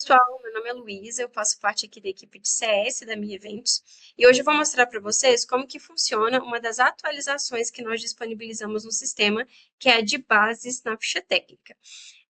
pessoal, meu nome é Luísa, eu faço parte aqui da equipe de CS da Mi Eventos e hoje eu vou mostrar para vocês como que funciona uma das atualizações que nós disponibilizamos no sistema, que é a de bases na ficha técnica.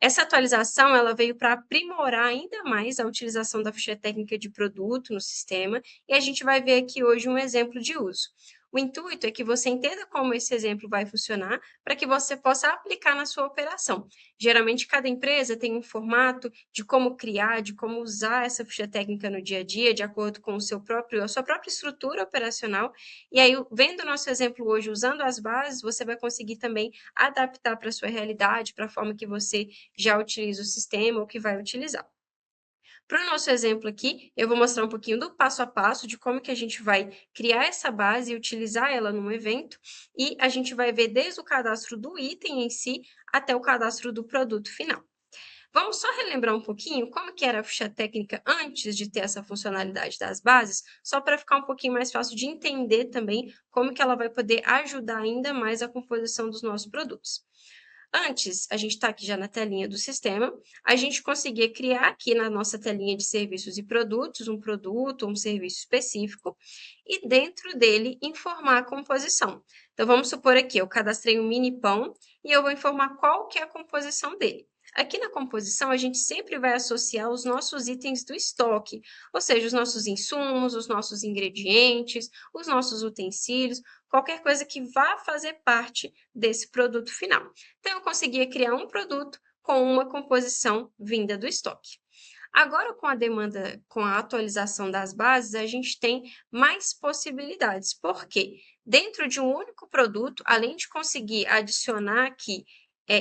Essa atualização ela veio para aprimorar ainda mais a utilização da ficha técnica de produto no sistema e a gente vai ver aqui hoje um exemplo de uso. O intuito é que você entenda como esse exemplo vai funcionar para que você possa aplicar na sua operação. Geralmente, cada empresa tem um formato de como criar, de como usar essa ficha técnica no dia a dia, de acordo com a sua própria estrutura operacional. E aí, vendo o nosso exemplo hoje, usando as bases, você vai conseguir também adaptar para a sua realidade, para a forma que você já utiliza o sistema ou que vai utilizar. Para o nosso exemplo aqui, eu vou mostrar um pouquinho do passo a passo de como que a gente vai criar essa base e utilizar ela num evento, e a gente vai ver desde o cadastro do item em si até o cadastro do produto final. Vamos só relembrar um pouquinho como que era a ficha técnica antes de ter essa funcionalidade das bases, só para ficar um pouquinho mais fácil de entender também como que ela vai poder ajudar ainda mais a composição dos nossos produtos. Antes, a gente está aqui já na telinha do sistema, a gente conseguia criar aqui na nossa telinha de serviços e produtos, um produto ou um serviço específico, e dentro dele informar a composição. Então, vamos supor aqui, eu cadastrei um mini pão e eu vou informar qual que é a composição dele. Aqui na composição, a gente sempre vai associar os nossos itens do estoque, ou seja, os nossos insumos, os nossos ingredientes, os nossos utensílios, qualquer coisa que vá fazer parte desse produto final. Então, eu conseguia criar um produto com uma composição vinda do estoque. Agora, com a demanda, com a atualização das bases, a gente tem mais possibilidades. Por quê? Dentro de um único produto, além de conseguir adicionar aqui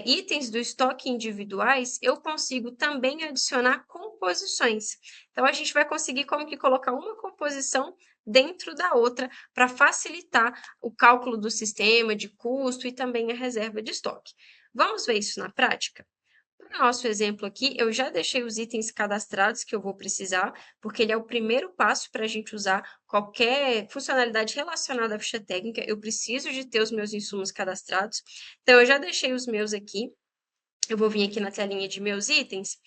itens do estoque individuais, eu consigo também adicionar composições. Então, a gente vai conseguir como que colocar uma composição dentro da outra para facilitar o cálculo do sistema de custo e também a reserva de estoque. Vamos ver isso na prática? No nosso exemplo aqui, eu já deixei os itens cadastrados que eu vou precisar, porque ele é o primeiro passo para a gente usar qualquer funcionalidade relacionada à ficha técnica. Eu preciso de ter os meus insumos cadastrados. Então, eu já deixei os meus aqui. Eu vou vir aqui na telinha de meus itens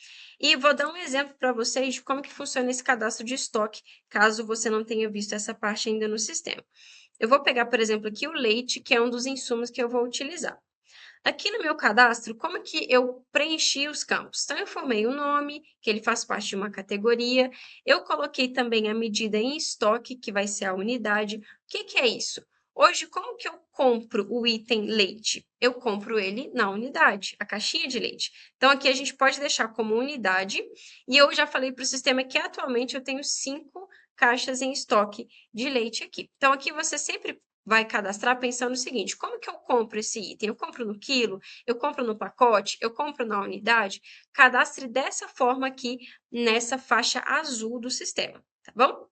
e vou dar um exemplo para vocês de como que funciona esse cadastro de estoque, caso você não tenha visto essa parte ainda no sistema. Eu vou pegar, por exemplo, aqui o leite, que é um dos insumos que eu vou utilizar. Aqui no meu cadastro, como que eu preenchi os campos? Então, eu formei o nome, que ele faz parte de uma categoria. Eu coloquei também a medida em estoque, que vai ser a unidade. O que que é isso? Hoje, como que eu compro o item leite? Eu compro ele na unidade, a caixinha de leite. Então, aqui a gente pode deixar como unidade. E eu já falei para o sistema que atualmente eu tenho 5 caixas em estoque de leite aqui. Então, aqui você sempre vai cadastrar pensando no seguinte: como que eu compro esse item? Eu compro no quilo? Eu compro no pacote? Eu compro na unidade? Cadastre dessa forma aqui nessa faixa azul do sistema, tá bom?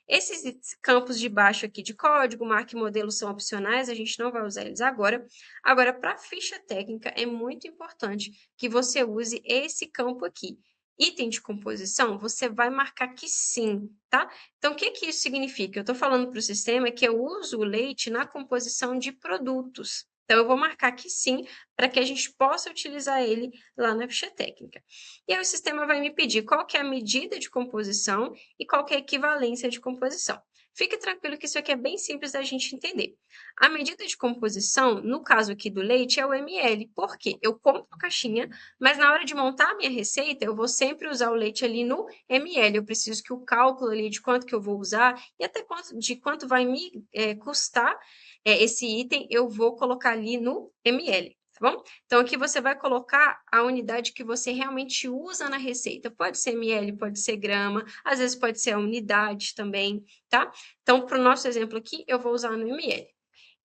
Esses campos de baixo aqui de código, marca e modelo são opcionais, a gente não vai usar eles agora. Agora, para a ficha técnica, é muito importante que você use esse campo aqui. Item de composição, você vai marcar que sim, tá? Então, o que que isso significa? Eu estou falando para o sistema que eu uso o leite na composição de produtos. Então, eu vou marcar que sim, para que a gente possa utilizar ele lá na ficha técnica. E aí o sistema vai me pedir qual que é a medida de composição e qual que é a equivalência de composição. Fique tranquilo que isso aqui é bem simples da gente entender. A medida de composição, no caso aqui do leite, é o ml. Por quê? Eu compro a caixinha, mas na hora de montar a minha receita, eu vou sempre usar o leite ali no ml. Eu preciso que o cálculo ali de quanto que eu vou usar e até de quanto vai me custar esse item, eu vou colocar ali no ml. Tá bom? Então, aqui você vai colocar a unidade que você realmente usa na receita. Pode ser ml, pode ser grama, às vezes pode ser a unidade também, tá? Então, para o nosso exemplo aqui, eu vou usar no ml.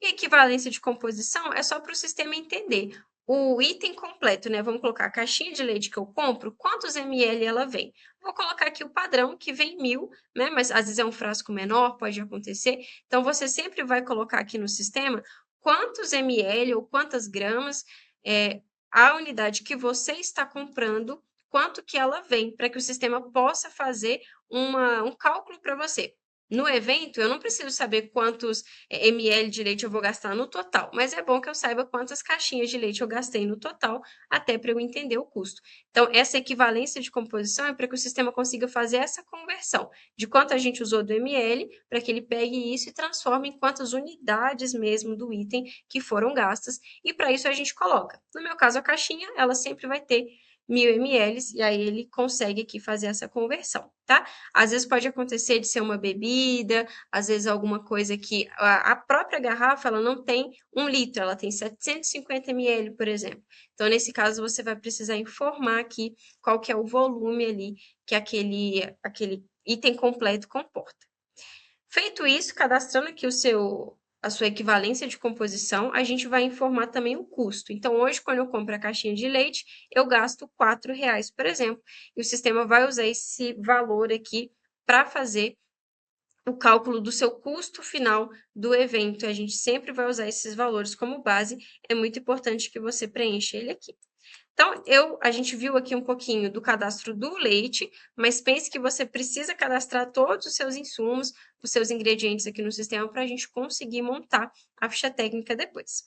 E equivalência de composição é só para o sistema entender. O item completo, né? Vamos colocar a caixinha de leite que eu compro, quantos ml ela vem? Vou colocar aqui o padrão, que vem 1000, né? Mas às vezes é um frasco menor, pode acontecer. Então, você sempre vai colocar aqui no sistema quantos ml ou quantas gramas a unidade que você está comprando, quanto que ela vem, para que o sistema possa fazer um cálculo para você. No evento, eu não preciso saber quantos ml de leite eu vou gastar no total, mas é bom que eu saiba quantas caixinhas de leite eu gastei no total, até para eu entender o custo. Então, essa equivalência de composição é para que o sistema consiga fazer essa conversão de quanto a gente usou do ml, para que ele pegue isso e transforme em quantas unidades mesmo do item que foram gastas, e para isso a gente coloca. No meu caso, a caixinha, ela sempre vai ter 1000 ml, e aí ele consegue aqui fazer essa conversão, tá? Às vezes pode acontecer de ser uma bebida, às vezes alguma coisa que a própria garrafa ela não tem 1 litro, ela tem 750 ml, por exemplo. Então, nesse caso, você vai precisar informar aqui qual que é o volume ali que aquele item completo comporta. Feito isso, cadastrando aqui a sua equivalência de composição, a gente vai informar também o custo. Então, hoje, quando eu compro a caixinha de leite, eu gasto R$ 4, por exemplo, e o sistema vai usar esse valor aqui para fazer o cálculo do seu custo final do evento. A gente sempre vai usar esses valores como base, é muito importante que você preencha ele aqui. Então, a gente viu aqui um pouquinho do cadastro do leite, mas pense que você precisa cadastrar todos os seus insumos, os seus ingredientes aqui no sistema para a gente conseguir montar a ficha técnica depois.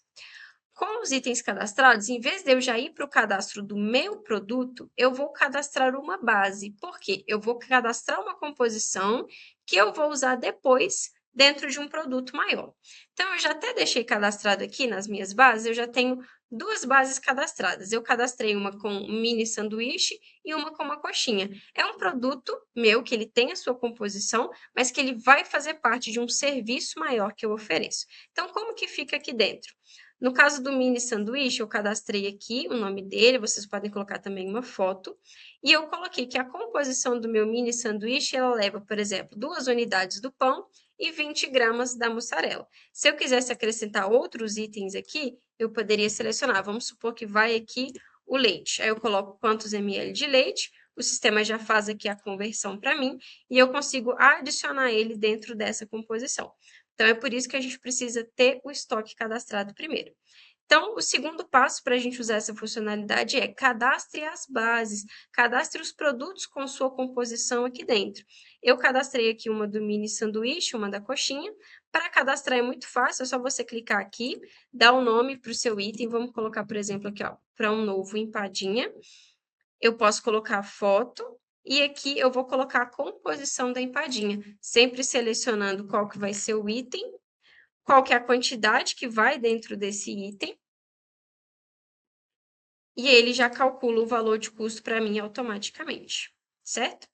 Com os itens cadastrados, em vez de eu já ir para o cadastro do meu produto, eu vou cadastrar uma base. Por quê? Eu vou cadastrar uma composição que eu vou usar depois dentro de um produto maior. Então, eu já até deixei cadastrado aqui nas minhas bases, eu já tenho 2 bases cadastradas. Eu cadastrei uma com um mini sanduíche e uma com uma coxinha. É um produto meu que ele tem a sua composição, mas que ele vai fazer parte de um serviço maior que eu ofereço. Então, como que fica aqui dentro? No caso do mini sanduíche, eu cadastrei aqui o nome dele, vocês podem colocar também uma foto, e eu coloquei que a composição do meu mini sanduíche, ela leva, por exemplo, 2 unidades do pão e 20 gramas da mussarela. Se eu quisesse acrescentar outros itens aqui, eu poderia selecionar, vamos supor que vai aqui o leite, aí eu coloco quantos ml de leite, o sistema já faz aqui a conversão para mim, e eu consigo adicionar ele dentro dessa composição. Então, é por isso que a gente precisa ter o estoque cadastrado primeiro. Então, o segundo passo para a gente usar essa funcionalidade é cadastre as bases, cadastre os produtos com sua composição aqui dentro. Eu cadastrei aqui uma do mini sanduíche, uma da coxinha. Para cadastrar é muito fácil, é só você clicar aqui, dar o nome para o seu item. Vamos colocar, por exemplo, aqui, ó, para um novo empadinha. Eu posso colocar foto e aqui eu vou colocar a composição da empadinha, sempre selecionando qual que vai ser o item, qual que é a quantidade que vai dentro desse item, e ele já calcula o valor de custo para mim automaticamente, certo?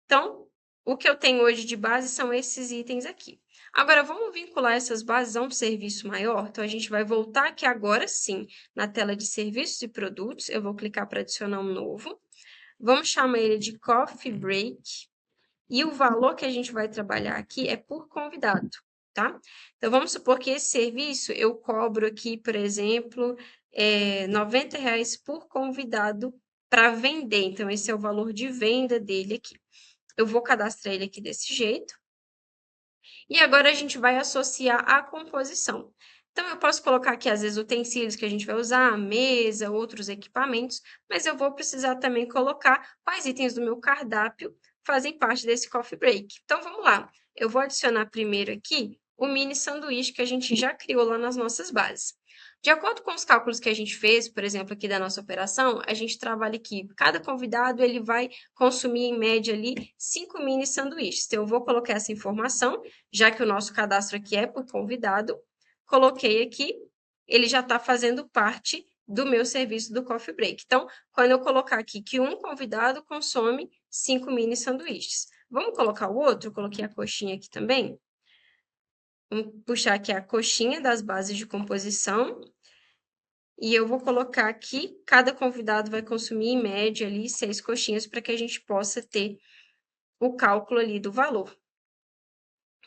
Então, o que eu tenho hoje de base são esses itens aqui. Agora, vamos vincular essas bases a um serviço maior? Então, a gente vai voltar aqui agora sim, na tela de serviços e produtos, eu vou clicar para adicionar um novo. Vamos chamar ele de Coffee Break. E o valor que a gente vai trabalhar aqui é por convidado, tá? Então, vamos supor que esse serviço eu cobro aqui, por exemplo, R$ 90 por convidado para vender. Então, esse é o valor de venda dele aqui. Eu vou cadastrar ele aqui desse jeito. E agora a gente vai associar a composição. Então, eu posso colocar aqui, às vezes, utensílios que a gente vai usar, mesa, outros equipamentos, mas eu vou precisar também colocar quais itens do meu cardápio fazem parte desse coffee break. Então, vamos lá. Eu vou adicionar primeiro aqui o mini sanduíche que a gente já criou lá nas nossas bases. De acordo com os cálculos que a gente fez, por exemplo, aqui da nossa operação, a gente trabalha aqui, cada convidado ele vai consumir em média ali 5 mini sanduíches. Então, eu vou colocar essa informação, já que o nosso cadastro aqui é por convidado, coloquei aqui, ele já está fazendo parte do meu serviço do Coffee Break. Então, quando eu colocar aqui que um convidado consome 5 mini sanduíches. Vamos colocar o outro? Eu coloquei a coxinha aqui também. Vamos puxar aqui a coxinha das bases de composição. E eu vou colocar aqui, cada convidado vai consumir em média ali 6 coxinhas para que a gente possa ter o cálculo ali do valor.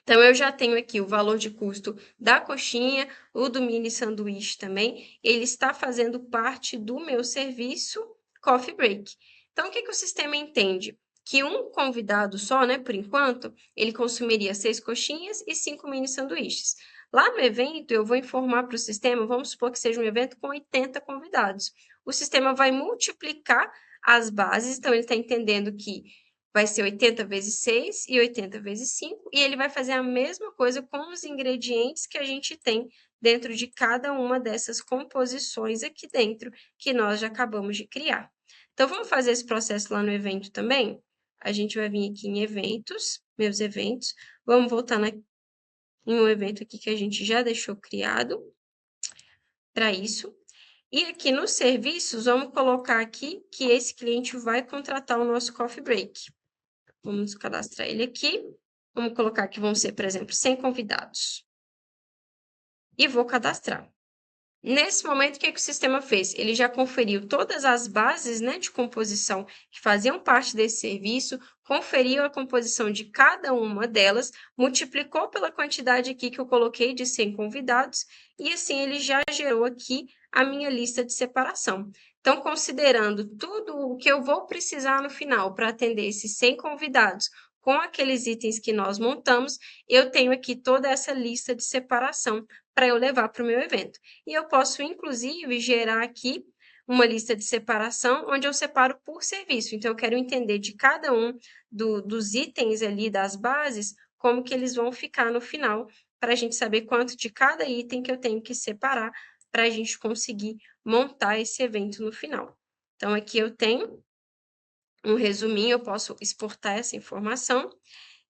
Então, eu já tenho aqui o valor de custo da coxinha, o do mini sanduíche também. Ele está fazendo parte do meu serviço Coffee Break. Então, o que o sistema entende? Que um convidado só, né, por enquanto, ele consumiria 6 coxinhas e 5 mini sanduíches. Lá no evento, eu vou informar para o sistema, vamos supor que seja um evento com 80 convidados. O sistema vai multiplicar as bases, então ele está entendendo que vai ser 80 vezes 6 e 80 vezes 5, e ele vai fazer a mesma coisa com os ingredientes que a gente tem dentro de cada uma dessas composições aqui dentro, que nós já acabamos de criar. Então, vamos fazer esse processo lá no evento também? A gente vai vir aqui em eventos, meus eventos, vamos voltar em um evento aqui que a gente já deixou criado para isso. E aqui nos serviços, vamos colocar aqui que esse cliente vai contratar o nosso coffee break. Vamos cadastrar ele aqui. Vamos colocar que vão ser, por exemplo, 100 convidados. E vou cadastrar. Nesse momento, o que o sistema fez? Ele já conferiu todas as bases, né, de composição que faziam parte desse serviço, conferiu a composição de cada uma delas, multiplicou pela quantidade aqui que eu coloquei de 100 convidados, e assim ele já gerou aqui a minha lista de separação. Então, considerando tudo o que eu vou precisar no final para atender esses 100 convidados, com aqueles itens que nós montamos, eu tenho aqui toda essa lista de separação para eu levar para o meu evento. E eu posso, inclusive, gerar aqui uma lista de separação, onde eu separo por serviço. Então, eu quero entender de cada um dos itens ali, das bases, como que eles vão ficar no final, para a gente saber quanto de cada item que eu tenho que separar, para a gente conseguir montar esse evento no final. Então, aqui eu tenho um resuminho, eu posso exportar essa informação.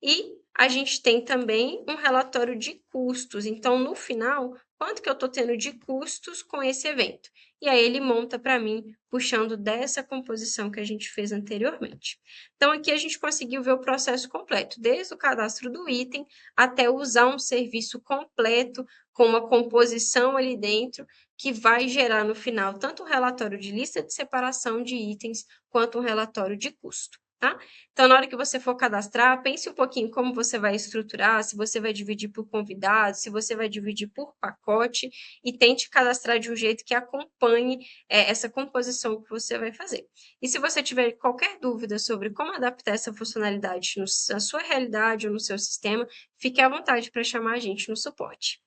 E a gente tem também um relatório de custos. Então, no final, quanto que eu estou tendo de custos com esse evento? E aí ele monta para mim, puxando dessa composição que a gente fez anteriormente. Então, aqui a gente conseguiu ver o processo completo, desde o cadastro do item até usar um serviço completo, com uma composição ali dentro, que vai gerar no final tanto um relatório de lista de separação de itens, quanto um relatório de custo. Tá? Então, na hora que você for cadastrar, pense um pouquinho como você vai estruturar, se você vai dividir por convidado, se você vai dividir por pacote, e tente cadastrar de um jeito que acompanhe essa composição que você vai fazer. E se você tiver qualquer dúvida sobre como adaptar essa funcionalidade na sua realidade ou no seu sistema, fique à vontade para chamar a gente no suporte.